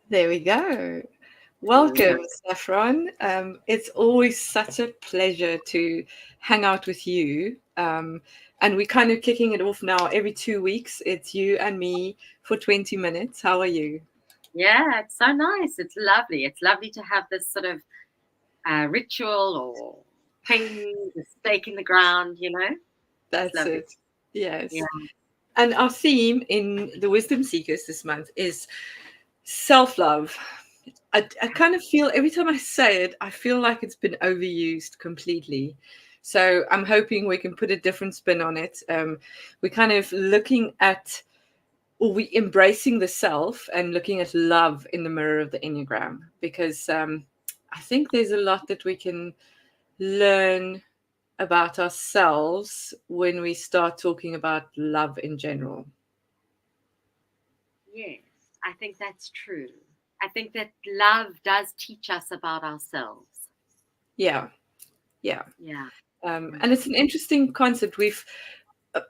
There we go. Welcome, Saffron. It's always such a pleasure to hang out with you. And we're kind of kicking it off now. Every 2 weeks, it's you and me for 20 minutes. How are you? Yeah, it's so nice. It's lovely. It's lovely to have this sort of ritual or ping, the stake in the ground, It's That's lovely. it. Yes. Yeah. And our theme in the Wisdom Seekers this month is self love. I kind of feel every time I say it, I feel like it's been overused completely. So I'm hoping we can put a different spin on it. We're kind of looking at, or we embracing the self and looking at love in the mirror of the Enneagram, because I think there's a lot that we can learn about ourselves when we start talking about love in general. Yes, I think that's true. I think that love does teach us about ourselves. Yeah, yeah. Yeah. And it's an interesting concept.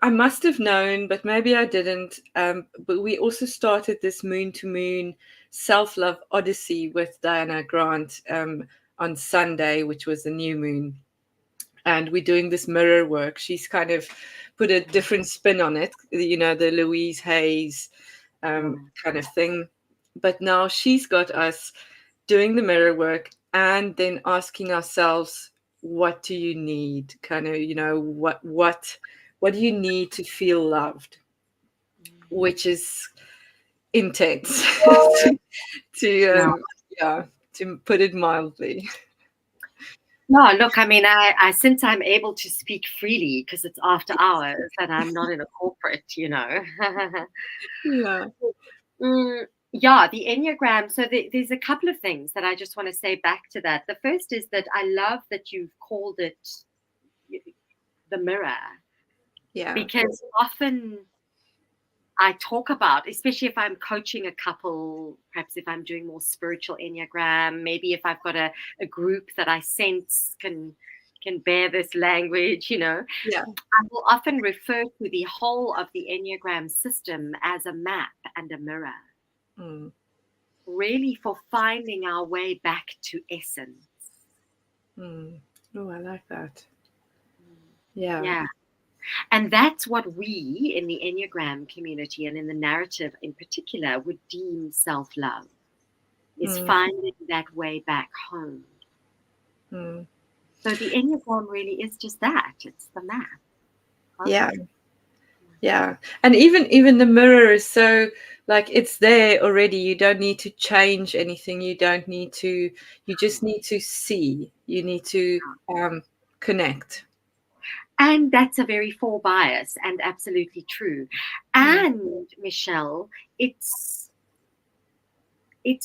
I must have known, but maybe I didn't. But we also started this moon to moon self love odyssey with Diana Grant on Sunday, which was the new moon. And we're doing this mirror work. She's kind of put a different spin on it, the Louise Hayes Mm. kind of thing. But now she's got us doing the mirror work and then asking ourselves, what do you need? Kind of, what do you need to feel loved? Which is intense to Yeah. yeah, to put it mildly. No, look, I mean, I since I'm able to speak freely because it's after hours and I'm not in a corporate. Yeah. Yeah, the Enneagram. So there's a couple of things that I just want to say back to that. The first is that I love that you've called it the mirror, Yeah. because often I talk about, especially if I'm coaching a couple, perhaps if I'm doing more spiritual Enneagram, maybe if I've got a group that I sense can bear this language. Yeah. I will often refer to the whole of the Enneagram system as a map and a mirror, Mm. really for finding our way back to essence. Mm. Oh, I like that. Yeah. Yeah. And that's what we in the Enneagram community and in the narrative in particular would deem self love, is Mm. finding that way back home. Mm. So the Enneagram really is just that, it's the map Yeah. home. Yeah. And even the mirror is so, like, it's there already. You don't need to change anything. You just need to see. You need to connect. And that's a very full bias and absolutely true. Mm. And Michelle, it's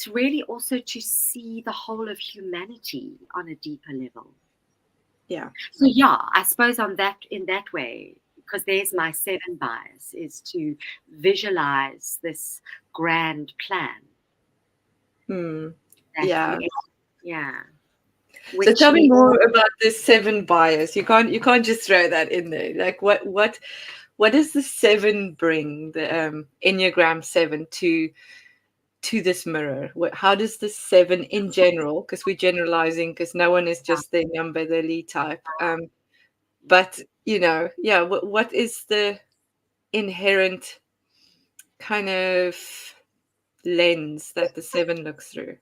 really also to see the whole of humanity on a deeper level. Yeah. So yeah, I suppose in that way, because there's my seven bias, is to visualize this grand plan Mm. that Yeah. we, yeah, So which tell me is, more about this seven bias. You can't just throw that in there. Like what does the seven bring, the Enneagram seven to this mirror? How does the seven in general, because we're generalizing, because no one is just their number, their lead type. But yeah, what is the inherent kind of lens that the seven looks through?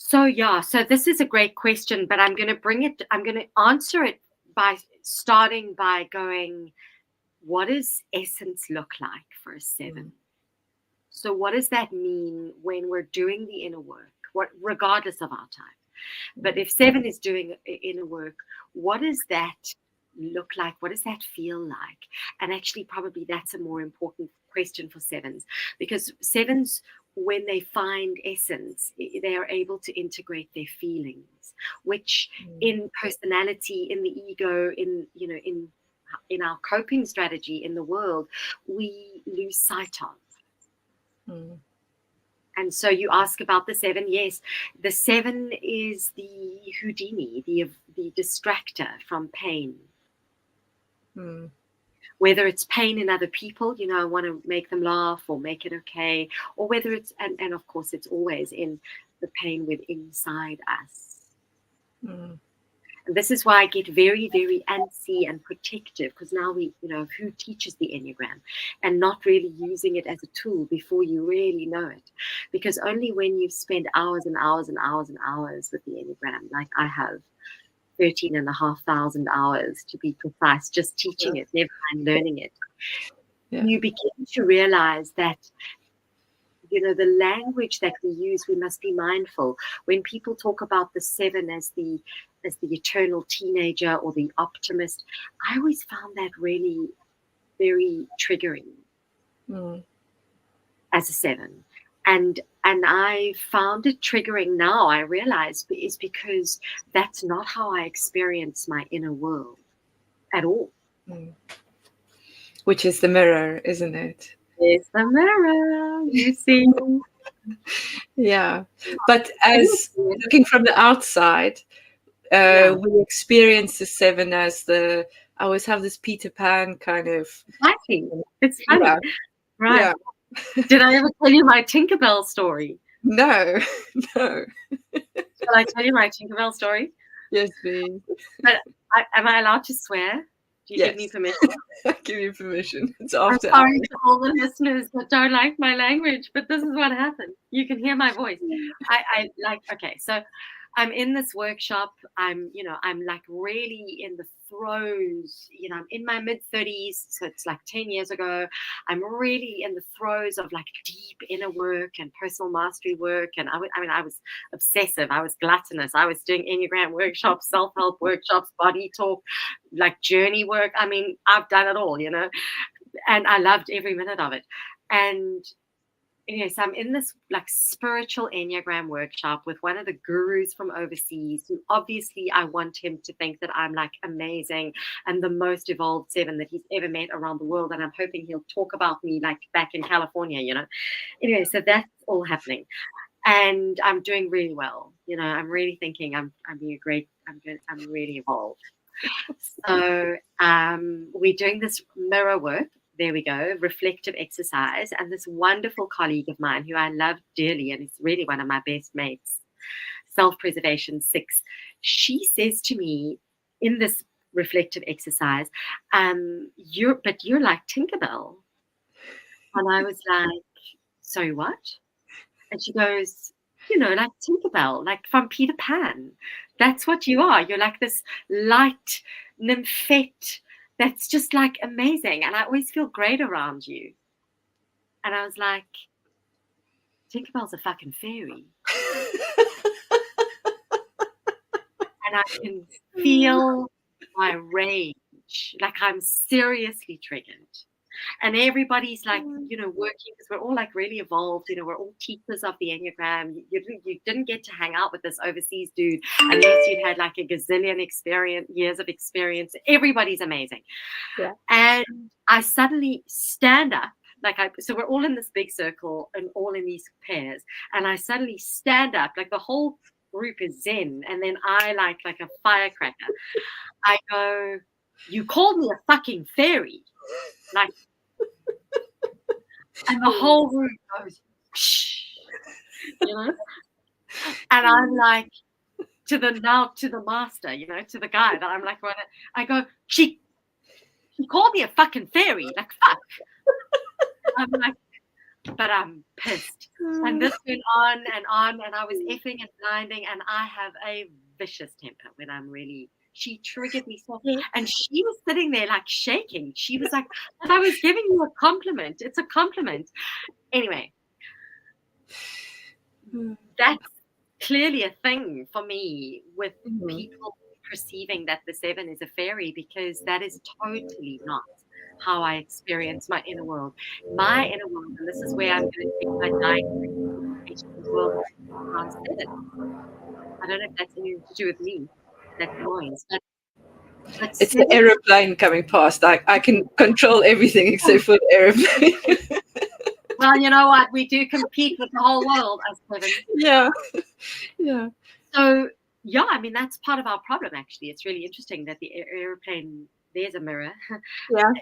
so yeah, so this is a great question, but I'm going to answer it by starting by going, what does essence look like for a Mm. seven? So what does that mean when we're doing the inner work, regardless of our type? But Mm. if seven is doing inner work, what does that look like? What does that feel like? And actually, probably that's a more important question for sevens, because sevens, when they find essence, they are able to integrate their feelings, which Mm. in personality, in the ego, in our coping strategy in the world, we lose sight of. Mm. And so you ask about the seven. Yes, the seven is the Houdini, the distractor from pain. Mm. whether it's pain in other people, I want to make them laugh or make it okay, or whether it's, and of course, it's always in the pain within inside us. Mm. And this is why I get very, very antsy and protective, because now who teaches the Enneagram, and not really using it as a tool before you really know it. Because only when you spend hours and hours and hours and hours with the Enneagram, like I have 13,500 hours to be precise, just teaching it, never mind learning it, you begin to realize that the language that we use, we must be mindful. When people talk about the 7 as the eternal teenager or the optimist, I always found that really very triggering as a 7. And I found it triggering now, I realize, is because that's not how I experience my inner world at all. Which is the mirror, isn't it? It's the mirror, you see. Yeah. But as looking from the outside, we experience the 7 as I always have this Peter Pan kind of. Exactly. It's funny. Yeah. Right. Yeah. Did I ever tell you my Tinkerbell story? No. Shall I tell you my Tinkerbell story? Yes, please. But am I allowed to swear? Do you give me permission? I give you permission. It's after. I'm sorry to all the listeners that don't like my language, but this is what happened. You can hear my voice. Okay, so I'm in this workshop. I'm like really in the throes, I'm in my mid-30s, so it's like 10 years ago. I'm really in the throes of like deep inner work and personal mastery work. And I was obsessive. I was gluttonous. I was doing Enneagram workshops, self-help workshops, body talk, like journey work. I mean, I've done it all, and I loved every minute of it. And so I'm in this like spiritual Enneagram workshop with one of the gurus from overseas, who obviously I want him to think that I'm like amazing and the most evolved 7 that he's ever met around the world. And I'm hoping he'll talk about me like back in California, Anyway, so that's all happening. And I'm doing really well. I'm really thinking I'm being I'm really evolved. So we're doing this mirror work. There we go, reflective exercise. And this wonderful colleague of mine who I love dearly, and is really one of my best mates, self-preservation 6, she says to me in this reflective exercise, you're like Tinkerbell. And I was like, sorry, what? And she goes, like Tinkerbell, like from Peter Pan. That's what you are. You're like this light nymphette that's just like amazing. And I always feel great around you. And I was like, Tinkerbell's a fucking fairy. And I can feel my rage. Like I'm seriously triggered. And everybody's like, working, because we're all like really evolved. We're all teachers of the Enneagram. You didn't get to hang out with this overseas dude unless you'd had like a gazillion years of experience. Everybody's amazing. Yeah. And I suddenly stand up, so we're all in this big circle and all in these pairs. And I suddenly stand up, like the whole group is zen. And then I like a firecracker. I go, you called me a fucking fairy. Like, and the whole room goes, shh, And I'm like, to the master, to the guy that I'm like, I go, she called me a fucking fairy, like fuck. I'm like, but I'm pissed. And this went on, and I was effing and blinding, and I have a vicious temper when I'm really. She triggered me so, and she was sitting there like shaking. She was like, I was giving you a compliment. It's a compliment. Anyway, that's clearly a thing for me with people perceiving that the 7 is a fairy, because that is totally not how I experience my inner world. My inner world, and this is where I'm going to take my diet world around 7. I don't know if that's anything to do with me. That noise. But it's the aeroplane coming past. I can control everything except for the aeroplane. Well, you know what? We do compete with the whole world as 7. Yeah. So, yeah, I mean, that's part of our problem, actually. It's really interesting that the aeroplane, there's a mirror. Yeah.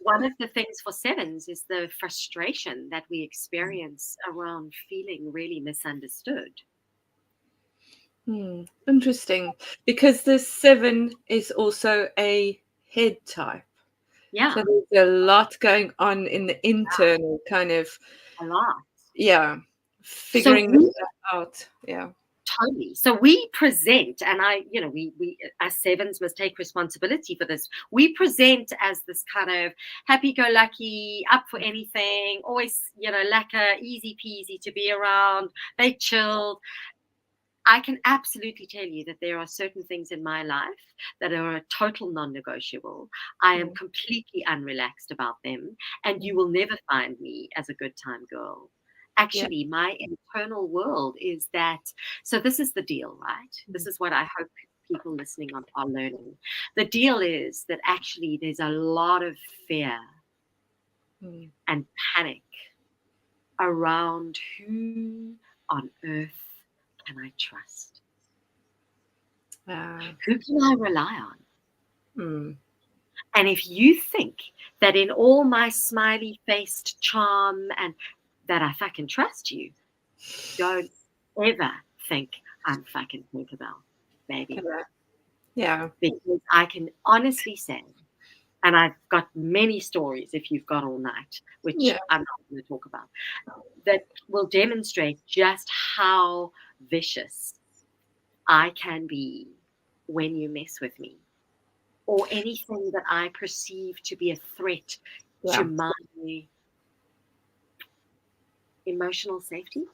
One of the things for sevens is the frustration that we experience around feeling really misunderstood. Interesting. Because the 7 is also a head type. Yeah. So there's a lot going on in the internal kind of, A lot. yeah, figuring that out. Yeah. Totally. So we present, and we as sevens must take responsibility for this. We present as this kind of happy-go-lucky, up for anything, always, lacquer, easy peasy to be around. They chilled. I can absolutely tell you that there are certain things in my life that are a total non-negotiable. I am completely unrelaxed about them, and you will never find me as a good time girl. Actually, my internal world is that, so this is the deal, right? This is what I hope people listening are learning. The deal is that actually there's a lot of fear and panic around who on earth can I trust? Who can I rely on? And if you think that in all my smiley-faced charm and that I fucking trust you, don't ever think I'm fucking Tinkerbell, baby. Yeah. Because I can honestly say, and I've got many stories if you've got all night, which I'm not going to talk about, that will demonstrate just how vicious I can be when you mess with me, or anything that I perceive to be a threat to my emotional safety.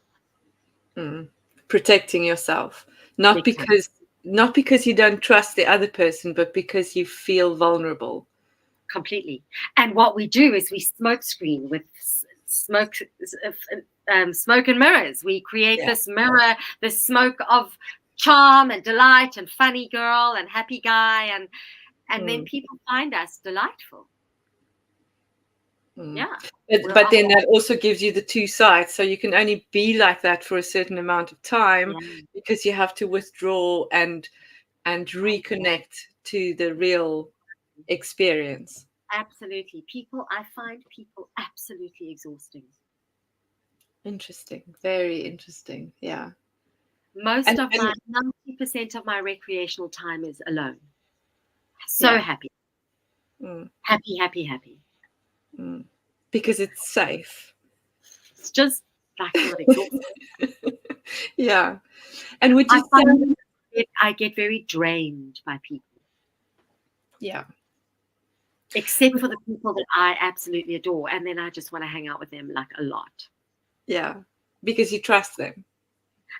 Protecting yourself, not because you don't trust the other person, but because you feel vulnerable. Completely. And what we do is we smoke screen with smoke and mirrors. We create this mirror, this smoke of charm and delight and funny girl and happy guy, and then people find us delightful. Yeah. But then that also gives you the two sides. So you can only be like that for a certain amount of time because you have to withdraw and reconnect to the real experience. Absolutely. I find people absolutely exhausting. Interesting. Very interesting. Yeah. My 90% of my recreational time is alone. So happy. Happy. Because it's safe. It's just like not exhausting. Yeah. And would you say I get very drained by people? Yeah. Except for the people that I absolutely adore. And then I just want to hang out with them like a lot. Yeah. Because you trust them.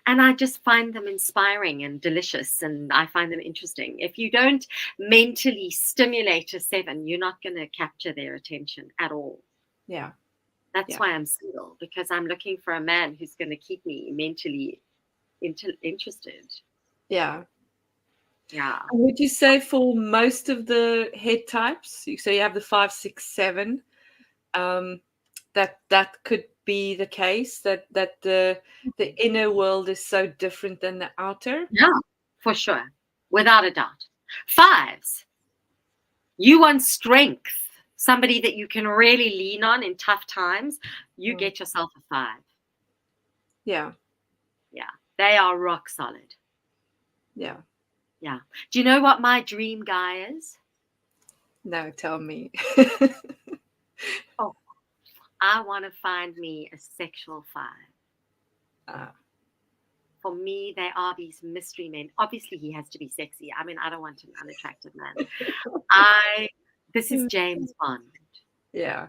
And I just find them inspiring and delicious, and I find them interesting. If you don't mentally stimulate a 7, you're not going to capture their attention at all. Yeah. That's why I'm single, because I'm looking for a man who's going to keep me mentally interested. Yeah. Yeah. And would you say for most of the head types, so you have the 5, 6, 7, that could be the case, that the inner world is so different than the outer? Yeah, for sure. Without a doubt. 5s, you want strength, somebody that you can really lean on in tough times. You get yourself a 5. Yeah. Yeah. They are rock solid. Yeah. Yeah. Do you know what my dream guy is? No, tell me. Oh, I want to find me a sexual 5. For me, they are these mystery men. Obviously, he has to be sexy. I mean, I don't want an unattractive man. This is James Bond. Yeah.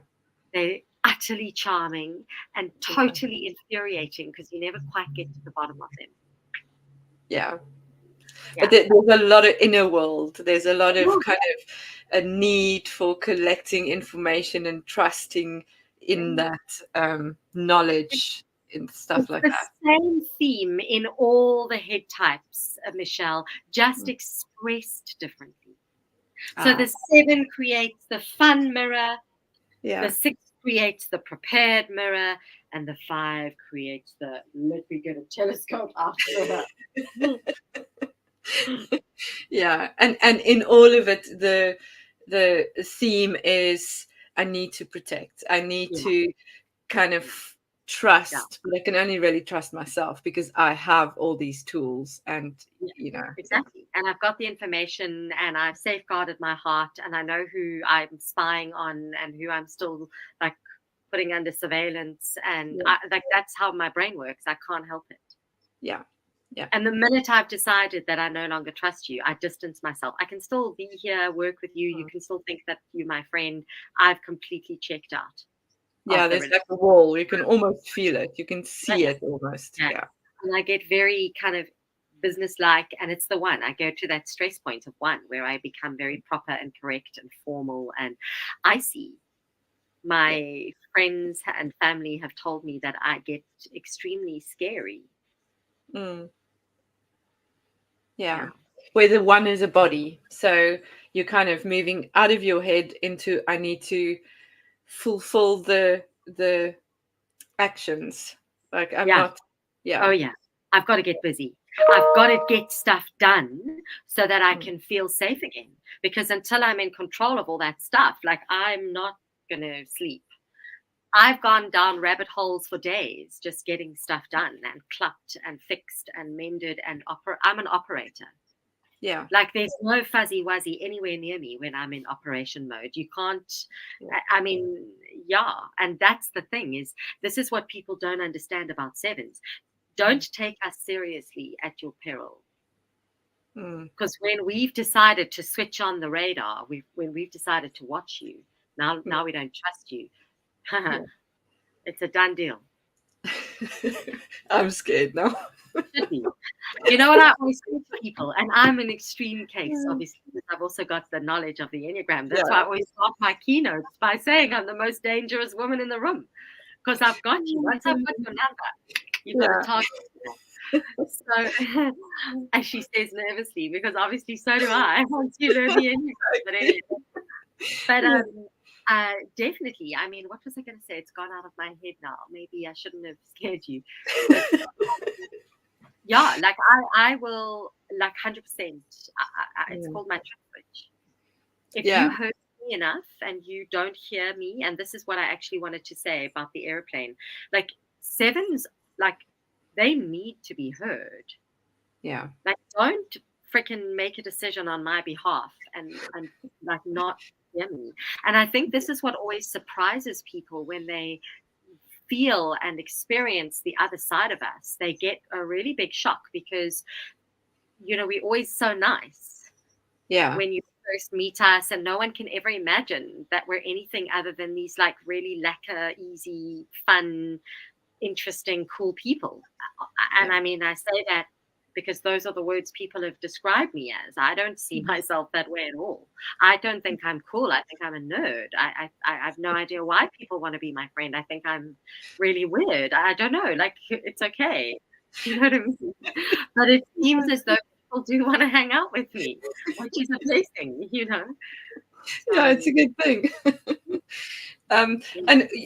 They're utterly charming and totally infuriating because you never quite get to the bottom of them. Yeah. But there's a lot of inner world. There's a lot of kind of a need for collecting information and trusting in that knowledge and stuff like that. The same theme in all the head types, Michelle, just expressed differently. So the 7 creates the fun mirror, the 6 creates the prepared mirror, and the 5 creates the let me get a telescope after that. Yeah, and in all of it, the theme is I need to protect. I need Yeah. to kind of trust, but I can only really trust myself because I have all these tools and, you know. Exactly. And I've got the information and I've safeguarded my heart and I know who I'm spying on and who I'm still like putting under surveillance. And like that's how my brain works. I can't help it. Yeah. Yeah. And the minute I've decided that I no longer trust you, I distance myself. I can still be here, work with you. You can still think that you're my friend. I've completely checked out. Yeah, there's like a wall. You can almost feel it. You can see it almost. Yeah. And I get very kind of businesslike, and it's the one. I go to that stress point of one where I become very proper and correct and formal. And I see my friends and family have told me that I get extremely scary. Mm. Yeah. Where the one is a body. So you're kind of moving out of your head into I need to fulfill the actions. Like I'm not. Oh yeah. I've got to get busy. I've got to get stuff done so that I can feel safe again. Because until I'm in control of all that stuff, like I'm not gonna sleep. I've gone down rabbit holes for days just getting stuff done and clucked and fixed and mended and I'm an operator. Yeah. Like there's no fuzzy wuzzy anywhere near me when I'm in operation mode. You can't, I mean, and that's the thing is, this is what people don't understand about sevens. Don't take us seriously at your peril. Because when we've decided to switch on the radar, when we've decided to watch you, now we don't trust you. It's a done deal. I'm scared now. You know what I always say to people, and I'm an extreme case, obviously, because I've also got the knowledge of the Enneagram. That's why I always start my keynotes by saying I'm the most dangerous woman in the room, because I've got you. Once I've got your number, you've got a target. So, and she says nervously, because obviously so do I once you learn the Enneagram. But definitely, I mean, what was I going to say? It's gone out of my head now. Maybe I shouldn't have scared you. But, like I will, like 100%. It's called my trust switch. If you hurt me enough and you don't hear me, and this is what I actually wanted to say about the airplane, like sevens, like they need to be heard. Yeah. Like don't freaking make a decision on my behalf and like not hear me. And I think this is what always surprises people when they feel and experience the other side of us. They get a really big shock because, you know, we're always so nice. Yeah. When you first meet us, and no one can ever imagine that we're anything other than these like really lacquer, easy, fun, interesting, cool people. And I mean, I say that because those are the words people have described me as. I don't see myself that way at all. I don't think I'm cool. I think I'm a nerd. I have no idea why people want to be my friend. I think I'm really weird. I don't know. Like, it's okay. You know what I mean? But it seems as though people do want to hang out with me, which is a blessing, you know? Yeah, it's a good thing. And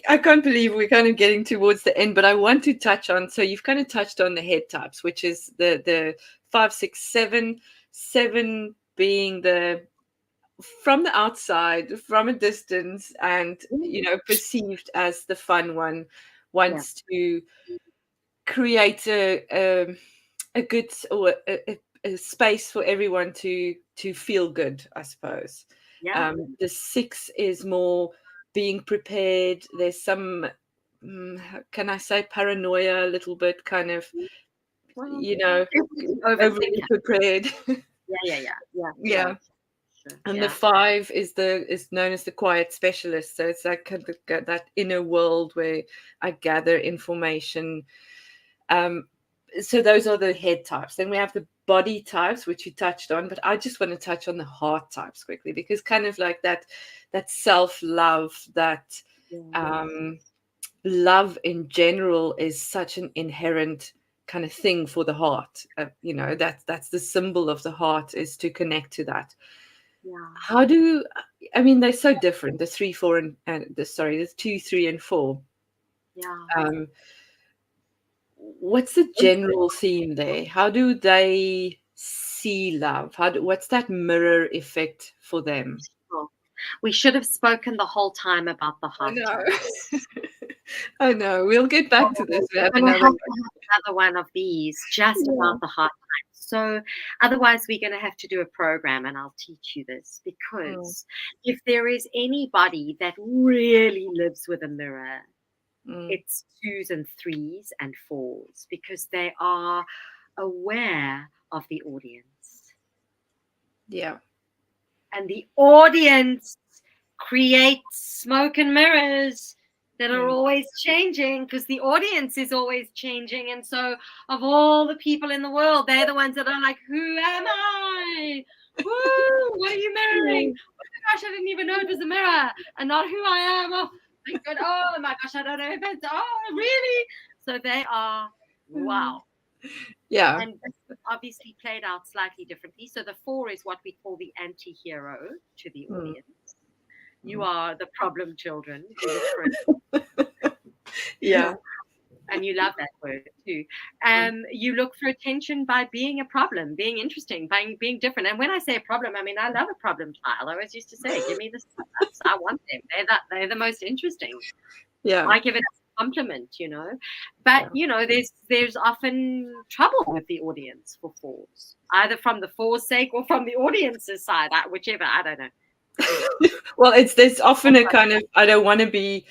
I can't believe we're kind of getting towards the end, but I want to touch on, so you've kind of touched on the head types, which is the 5, 6, 7, 7 being the from the outside, from a distance, and you know, perceived as the fun one, wants to create a good or a space for everyone to feel good, I suppose. The 6 is more being prepared. There's some can I say paranoia a little bit, kind of, you know, overly prepared. Yeah. And the 5 is known as the quiet specialist. So it's like kind of that inner world where I gather information. So those are the head types. Then we have the body types, which you touched on, but I just want to touch on the heart types quickly, because kind of like that self-love, that love in general is such an inherent kind of thing for the heart. You know, that's the symbol of the heart, is to connect to that. How do, I mean, they're so different, the 3, 4 and the 2, 3 and 4. What's the general theme there? How do they see love? What's that mirror effect for them? We should have spoken the whole time about the I hard know. times. I know. We'll get back to this. We have We're going to another have another one of these just Yeah. about the hard times. So otherwise, we're going to have to do a program, and I'll teach you this, because if there is anybody that really lives with a mirror, it's 2s and 3s and 4s, because they are aware of the audience. Yeah. And the audience creates smoke and mirrors that are always changing, because the audience is always changing. And so of all the people in the world, they're the ones that are like, who am I? Woo, what are you mirroring? Oh my gosh, I didn't even know it was a mirror and not who I am. Oh my God. Oh my gosh, I don't know if it's, oh really? So they are, wow. Yeah. And obviously played out slightly differently. So the 4 is what we call the anti-hero to the audience. You are the problem children. You look for it. Yeah. And you love that word too. You look for attention by being a problem, being interesting, by being different. And when I say a problem, I mean I love a problem child. I always used to say, give me the stuff. I want them. They're the most interesting. Yeah. I give it a compliment, you know. But you know, there's often trouble with the audience for 4s, either from the 4's sake or from the audience's side, whichever. I don't know. Well, there's often a kind of, I don't want to be,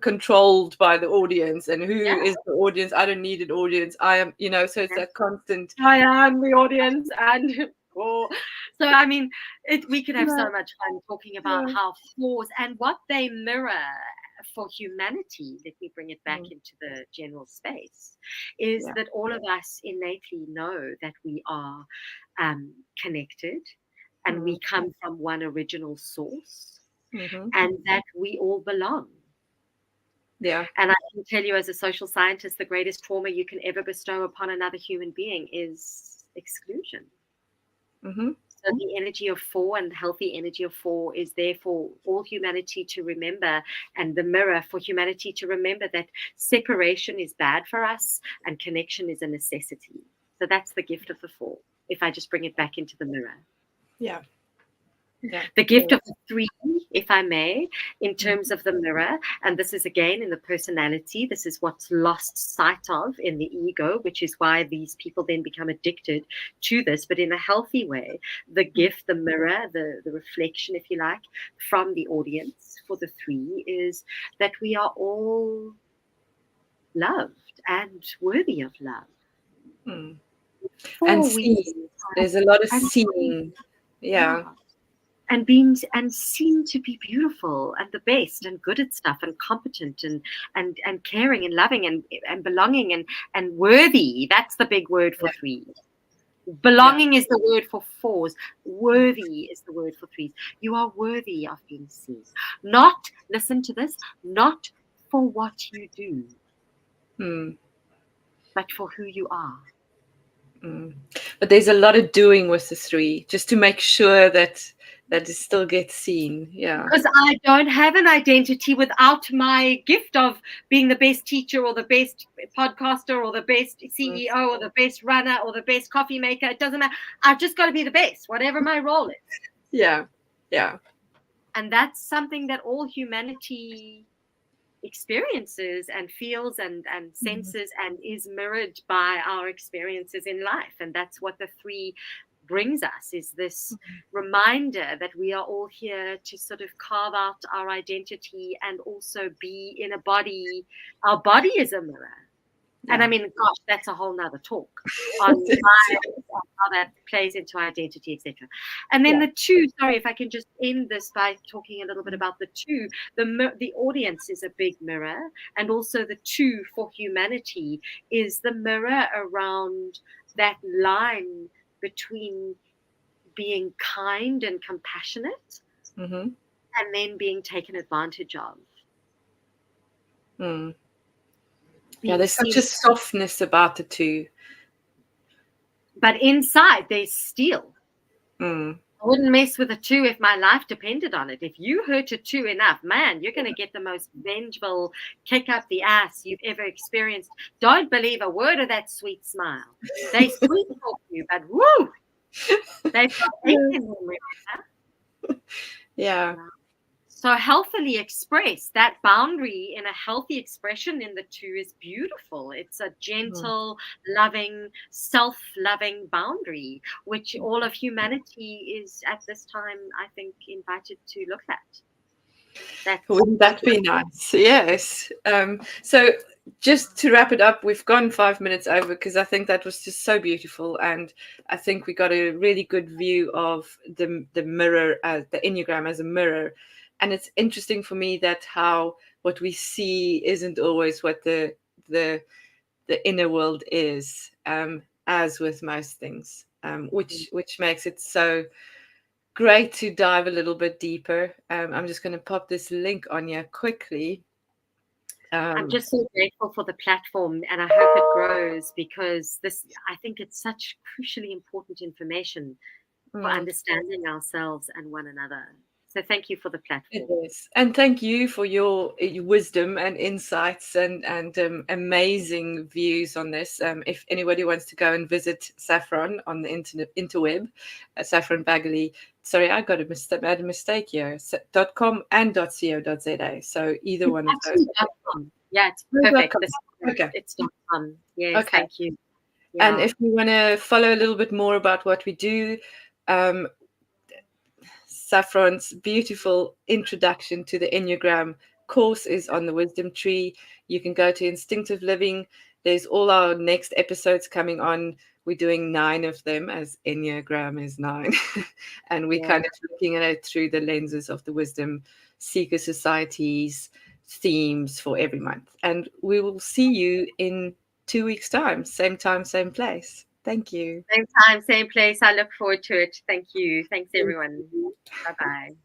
controlled by the audience, and who is the audience? I don't need an audience. I am, so it's a constant. I am the audience, and so I mean, we could have so much fun talking about how 4s and what they mirror for humanity. Let me bring it back into the general space. Is that all of us innately know that we are connected. And we come from one original source, and that we all belong. Yeah. And I can tell you, as a social scientist, the greatest trauma you can ever bestow upon another human being is exclusion. So the energy of 4 and healthy energy of 4 is there for all humanity to remember, and the mirror for humanity to remember that separation is bad for us and connection is a necessity. So that's the gift of the 4, if I just bring it back into the mirror. Yeah. Yeah. The gift of the 3, if I may, in terms of the mirror, and this is again in the personality, this is what's lost sight of in the ego, which is why these people then become addicted to this, but in a healthy way. The gift, the mirror, the reflection, if you like, from the audience for the 3 is that we are all loved and worthy of love. And see, there's a lot of seeing. Yeah. And seen to be beautiful and the best and good at stuff and competent and caring and loving and belonging and worthy. That's the big word for 3. Belonging is the word for 4s. Worthy is the word for 3s. You are worthy of being seen. Not, listen to this, not for what you do, but for who you are. But there's a lot of doing with the 3, just to make sure that it still gets seen. Yeah. Because I don't have an identity without my gift of being the best teacher or the best podcaster or the best CEO or the best runner or the best coffee maker. It doesn't matter. I've just got to be the best, whatever my role is. Yeah. Yeah. And that's something that all humanity experiences and feels and senses and is mirrored by our experiences in life. And that's what the 3 brings us, is this reminder that we are all here to sort of carve out our identity and also be in a body. Our body is a mirror. Yeah. And I mean, gosh, that's a whole nother talk on how that plays into identity, etc. And then the 2, sorry, if I can just end this by talking a little bit about the 2, the audience is a big mirror, and also the 2 for humanity is the mirror around that line between being kind and compassionate and then being taken advantage of. Yeah, there's such a softness about the 2. But inside there's steel. I wouldn't mess with a 2 if my life depended on it. If you hurt a 2 enough, man, you're going to get the most vengeful kick up the ass you've ever experienced. Don't believe a word of that sweet smile. They sweet talk you, but woo! They've got hate in them, remember? Yeah. So healthily expressed, that boundary in a healthy expression in the two is beautiful. It's a gentle, loving, self-loving boundary, which all of humanity is at this time, I think, invited to look at. Wouldn't that be nice? Yes. So just to wrap it up, we've gone 5 minutes over because I think that was just so beautiful, and I think we got a really good view of the mirror, the Enneagram as a mirror. And it's interesting for me that how what we see isn't always what the inner world is, as with most things, which makes it so great to dive a little bit deeper. I'm just going to pop this link on here quickly. I'm just so grateful for the platform, and I hope it grows, because I think it's such crucially important information for understanding ourselves and one another. So thank you for the platform. It is. And thank you for your wisdom and insights and amazing views on this. If anybody wants to go and visit Saffron on the interweb, Saffron Baggallay. Sorry, I got made a mistake here. .com and .co.za. So either one of those. Yeah, it's perfect. Okay. It's .com. Yes, okay. Thank you. Yeah. And if you want to follow a little bit more about what we do, Saffron's beautiful introduction to the Enneagram course is on the Wisdom Tree. You can go to Instinctive Living. There's all our next episodes coming on. We're doing 9 of them, as Enneagram is 9. And we're kind of looking at it through the lenses of the Wisdom Seeker Society's themes for every month. And we will see you in 2 weeks' time, same place. Thank you. Same time, same place. I look forward to it. Thank you. Thanks, everyone. Bye-bye.